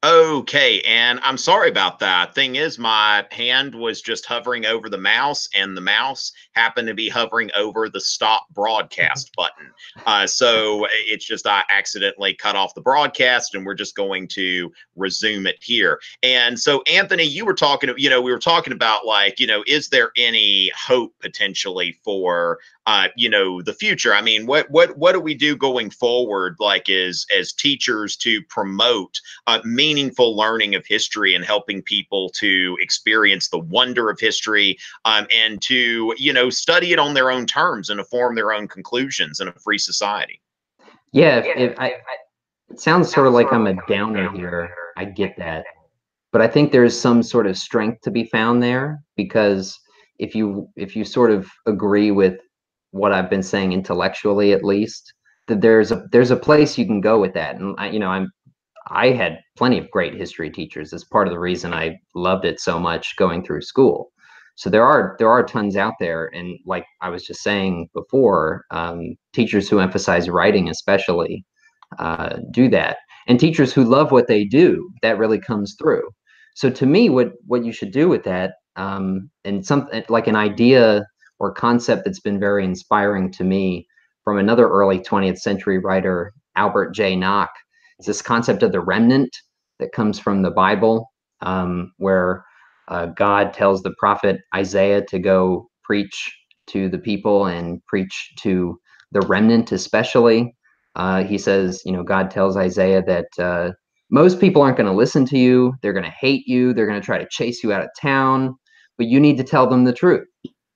Okay, and I'm sorry about that. Thing is, my hand was just hovering over the mouse, and the mouse happened to be hovering over the stop broadcast button. So it's just I accidentally cut off the broadcast, and we're just going to resume it here. And so, Anthony, you were talking, we were talking about like, is there any hope potentially for the future? I mean, what do we do going forward, like as teachers to promote meaningful learning of history and helping people to experience the wonder of history, and to study it on their own terms and to form their own conclusions in a free society? Yeah, it sounds sort of like I'm a downer here. I get that. But I think there's some sort of strength to be found there, because if you sort of agree with what I've been saying intellectually, at least, that there's a place you can go with that. And I had plenty of great history teachers. That's part of the reason I loved it so much going through school. So there are tons out there, and like I was just saying before, teachers who emphasize writing especially do that, and teachers who love what they do, that really comes through. So to me, what you should do with that, and some like an idea or concept that's been very inspiring to me from another early 20th century writer, Albert J. Nock, is this concept of the remnant that comes from the Bible, where God tells the prophet Isaiah to go preach to the people and preach to the remnant especially. He says, God tells Isaiah that most people aren't going to listen to you. They're going to hate you. They're going to try to chase you out of town, but you need to tell them the truth.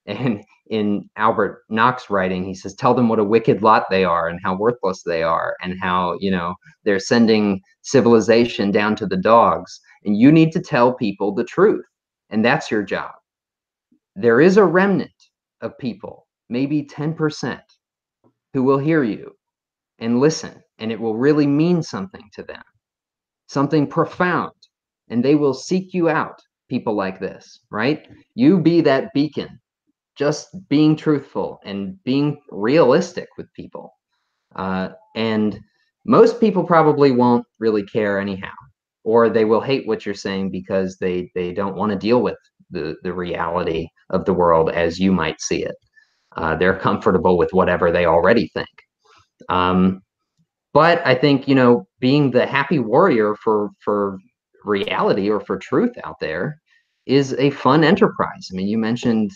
And in Albert Nock's writing, he says, tell them what a wicked lot they are and how worthless they are and how, they're sending civilization down to the dogs. And you need to tell people the truth. And that's your job. There is a remnant of people, maybe 10%, who will hear you and listen, and it will really mean something to them, something profound, and they will seek you out, people like this, right? You be that beacon, just being truthful and being realistic with people. And most people probably won't really care anyhow, or they will hate what you're saying because they don't want to deal with the reality of the world as you might see it. They're comfortable with whatever they already think. Um, but I think, being the happy warrior for reality or for truth out there is a fun enterprise. I mean, you mentioned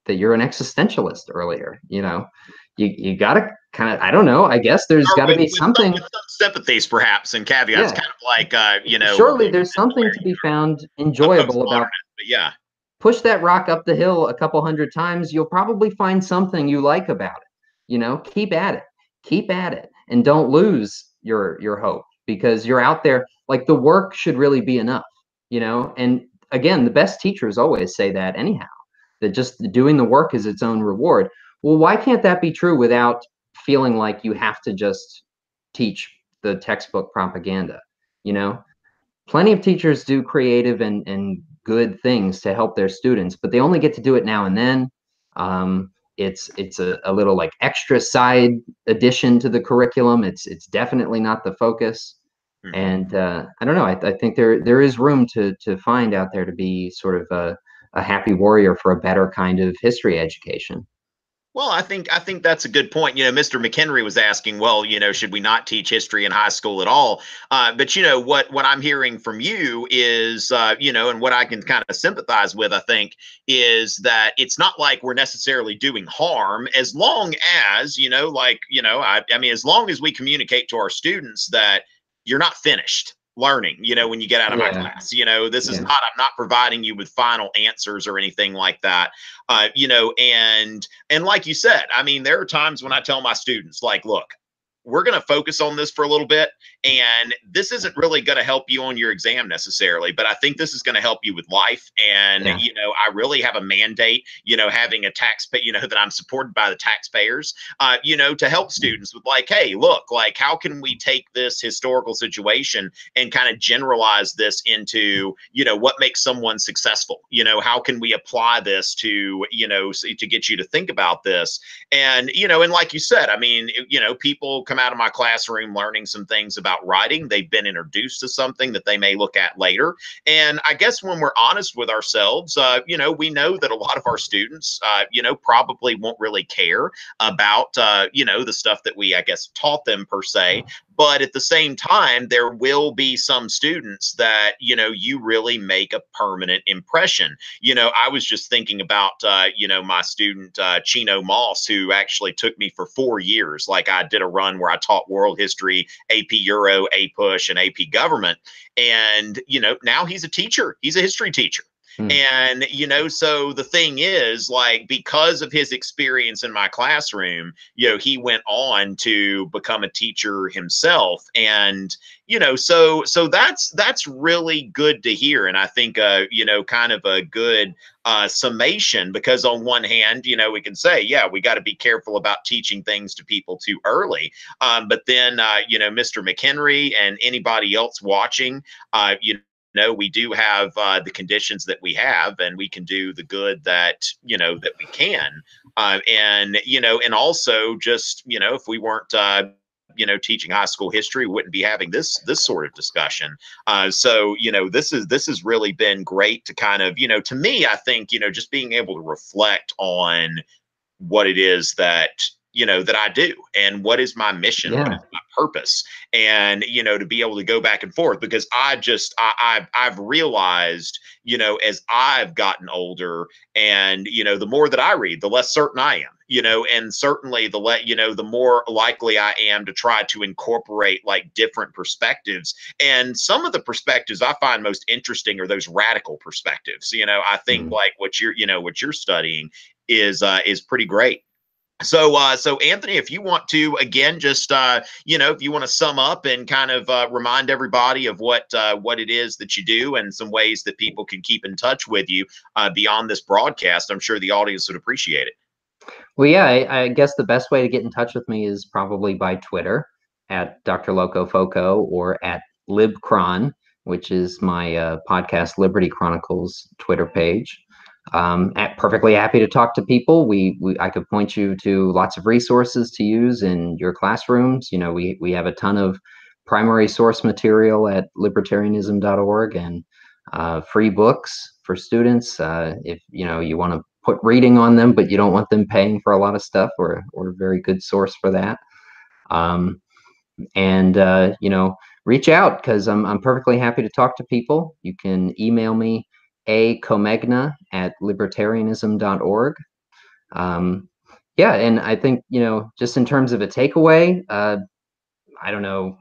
that you're an existentialist earlier. You gotta kind of, I don't know, I guess there's Or got to with, be with some something. with some sympathies, perhaps, and caveats, Yeah, kind of like surely there's something to be found of enjoyable about. postmodernist. But yeah. Push that rock up the hill a couple hundred times, you'll probably find something you like about it. Keep at it, keep at it, and don't lose your hope, because you're out there. Like, the work should really be enough. And again, the best teachers always say that anyhow, that just doing the work is its own reward. Well, why can't that be true without feeling like you have to just teach the textbook propaganda? you know Plenty of teachers do creative and good things to help their students, but they only get to do it now and then. It's a little like extra side addition to the curriculum. It's definitely not the focus. Mhm. And I don't know. I think there is room to find out there to be sort of a happy warrior for a better kind of history education. Well, I think that's a good point. Mr. McHenry was asking, well, should we not teach history in high school at all? But what I'm hearing from you is, and what I can kind of sympathize with, I think, is that it's not like we're necessarily doing harm, as long as, I mean, as long as we communicate to our students that you're not finished learning, when you get out of my Yeah, class. This is yeah, not, I'm not providing you with final answers or anything like that. And like you said, I mean, there are times when I tell my students, like, look, we're going to focus on this for a little bit. And this isn't really going to help you on your exam necessarily, but I think this is going to help you with life. And, yeah, I really have a mandate, having a that I'm supported by the taxpayers, to help students with, like, hey, look, like, how can we take this historical situation and kind of generalize this into, what makes someone successful? How can we apply this to get you to think about this? And, and like you said, I mean, people come out of my classroom learning some things about writing. They've been introduced to something that they may look at later. And I guess when we're honest with ourselves, we know that a lot of our students, probably won't really care about, the stuff that we, I guess, taught them per se. But at the same time, there will be some students that, you really make a permanent impression. I was just thinking about, my student, Chino Moss, who actually took me for 4 years. Like, I did a run where I taught world history, AP Euro, APUSH, and AP government. And, now he's a teacher. He's a history teacher. And, so the thing is, like, because of his experience in my classroom, he went on to become a teacher himself. And, so that's really good to hear. And I think, kind of a good summation, because on one hand, we can say, yeah, we got to be careful about teaching things to people too early. But then, Mr. McHenry and anybody else watching, we do have the conditions that we have, and we can do the good that that we can, and also just if we weren't teaching high school history, we wouldn't be having this sort of discussion. So this has really been great to kind of to me, I think just being able to reflect on what it is that that I do, and what is my mission, what is my purpose, and to be able to go back and forth, because I've realized as I've gotten older, and the more that I read, the less certain I am, and certainly the more likely I am to try to incorporate like different perspectives. And some of the perspectives I find most interesting are those radical perspectives. I think like what you're studying is pretty great. So Anthony, if you want to, again, just, if you want to sum up and kind of remind everybody of what it is that you do, and some ways that people can keep in touch with you beyond this broadcast, I'm sure the audience would appreciate it. Well, yeah, I guess the best way to get in touch with me is probably by Twitter at Dr. Loco Foco, or at LibCron, which is my podcast Liberty Chronicles Twitter page. Perfectly happy to talk to people. I could point you to lots of resources to use in your classrooms. We have a ton of primary source material at libertarianism.org, and free books for students. If you want to put reading on them, but you don't want them paying for a lot of stuff, or a very good source for that. And reach out, because I'm perfectly happy to talk to people. You can email me acomegna@libertarianism.org. Yeah, and I think just in terms of a takeaway, I don't know.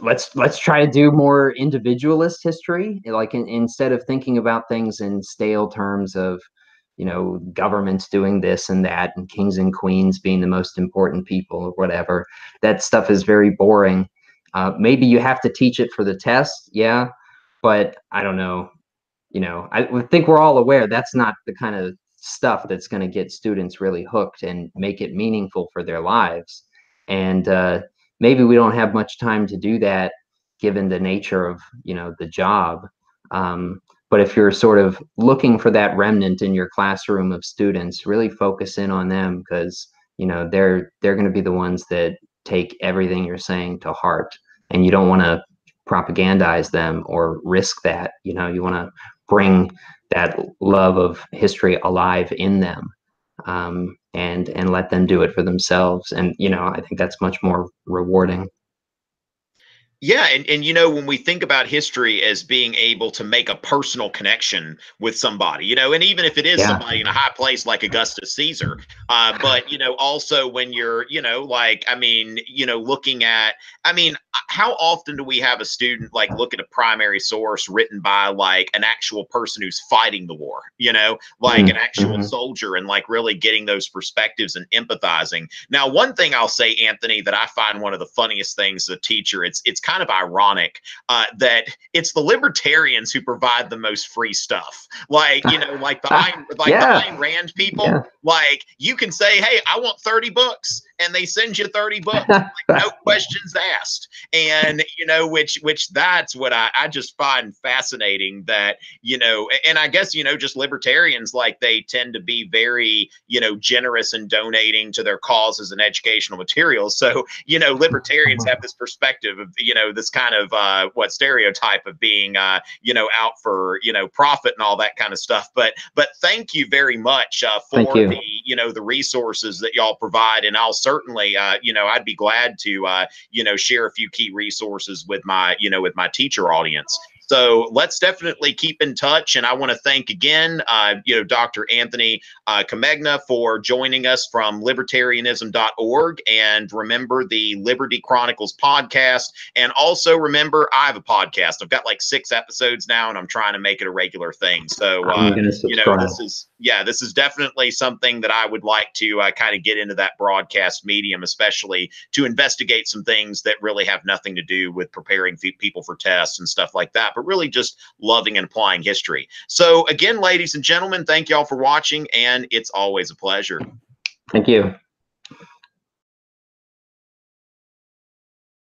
Let's try to do more individualist history, like instead of thinking about things in stale terms of governments doing this and that, and kings and queens being the most important people or whatever. That stuff is very boring. Maybe you have to teach it for the test, yeah, but I don't know. I think we're all aware that's not the kind of stuff that's going to get students really hooked and make it meaningful for their lives. And maybe we don't have much time to do that, given the nature of the job. But if you're sort of looking for that remnant in your classroom of students, really focus in on them, because they're going to be the ones that take everything you're saying to heart, and you don't want to propagandize them or risk that. You want to bring that love of history alive in them, and let them do it for themselves. And I think that's much more rewarding. Yeah, and when we think about history as being able to make a personal connection with somebody, and even if it is somebody in a high place like Augustus Caesar, but also when you're, looking at, how often do we have a student like look at a primary source written by like an actual person who's fighting the war, like an actual soldier, and like really getting those perspectives and empathizing. Now, one thing I'll say, Anthony, that I find one of the funniest things as a teacher, it's kind of ironic that it's the libertarians who provide the most free stuff. Like, like the Ayn Rand people, like you can say, hey, I want 30 books. and they send you 30 books, like, no questions asked. And, which that's what I just find fascinating, that, and I guess, just libertarians, like, they tend to be very, generous in donating to their causes and educational materials. So, libertarians have this perspective of, this kind of, stereotype of being, out for, profit and all that kind of stuff. But thank you very much for the, the resources that y'all provide. And I'll certainly, I'd be glad to, share a few key resources with my, with my teacher audience. So let's definitely keep in touch. And I want to thank again, Dr. Anthony Comegna for joining us from libertarianism.org. And remember the Liberty Chronicles podcast. And also remember, I have a podcast. I've got like 6 episodes now, and I'm trying to make it a regular thing. So, this is definitely something that I would like to kind of get into that broadcast medium, especially to investigate some things that really have nothing to do with preparing people for tests and stuff like that, but really just loving and applying history. So again, ladies and gentlemen, thank y'all for watching, and it's always a pleasure. Thank you.